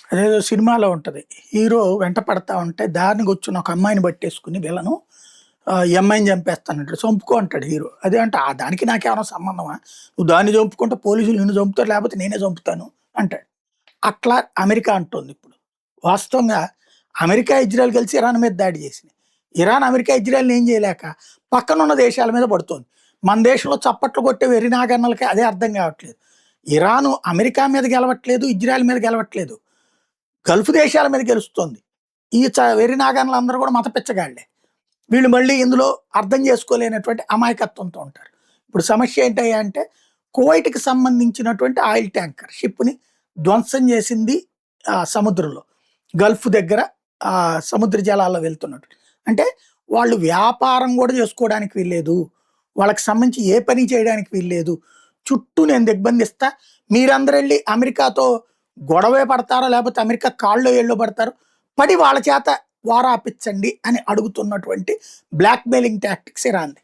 అదేదో సినిమాలో ఉంటది. హీరో వెంట పడతా ఉంటే దారిన కూర్చున్న ఒక అమ్మాయిని పట్టేసుకొని విలను ఈ అమ్మాయిని చంపేస్తానంటాడు. చంపుకో అంటాడు హీరో. అదే అంటే దానికి నాకేమైనా సంబంధమా? నువ్వు దాన్ని చంపుకుంటే పోలీసులు నిన్ను చంపుతారు లేకపోతే నేనే చంపుతాను అంటాడు. అట్లా అమెరికా అంటోంది ఇప్పుడు. వాస్తవంగా అమెరికా, ఇజ్రాయెల్ కలిసి ఇరాన్ మీద దాడి చేసినాయి. ఇరాన్, అమెరికా, ఇజ్రాయెల్‌ని ఏం చేయలేక పక్కనున్న దేశాల మీద పడుతోంది. మన దేశంలో చప్పట్లు కొట్టే వెర్రి నాగన్నలకి అదే అర్థం కావట్లేదు. ఇరాను అమెరికా మీద గెలవట్లేదు, ఇజ్రాయెల్ మీద గెలవట్లేదు. గల్ఫ్ దేశాల మీద గెలుస్తోంది. ఈ వెర్రి నాగన్లందరూ కూడా మత పిచ్చగాళ్ళే. వీళ్ళు మళ్ళీ ఇందులో అర్థం చేసుకోలేనటువంటి అమాయకత్వంతో ఉంటారు. ఇప్పుడు సమస్య ఏంటయ్యా అంటే కువైట్‌కి సంబంధించినటువంటి ఆయిల్ ట్యాంకర్ షిప్‌ని ధ్వంసం చేసింది సముద్రంలో. గల్ఫ్ దగ్గర సముద్ర జలాల్లో వెళ్తున్నట్టు. అంటే వాళ్ళు వ్యాపారం కూడా చేసుకోవడానికి వీల్లేదు. వాళ్ళకి సంబంధించి ఏ పని చేయడానికి వీల్లేదు. చుట్టూ నేను దిగ్బంధిస్తా. మీరందరెళ్లి అమెరికాతో గొడవే పడతారో లేకపోతే అమెరికా కాళ్ళో ఏళ్ళో పడతారో పడి వాళ్ళ చేత వార్ ఆపిచ్చండి అని అడుగుతున్నటువంటి బ్లాక్‌మెయిలింగ్ టాక్టిక్స్ ఇరాన్‌ది.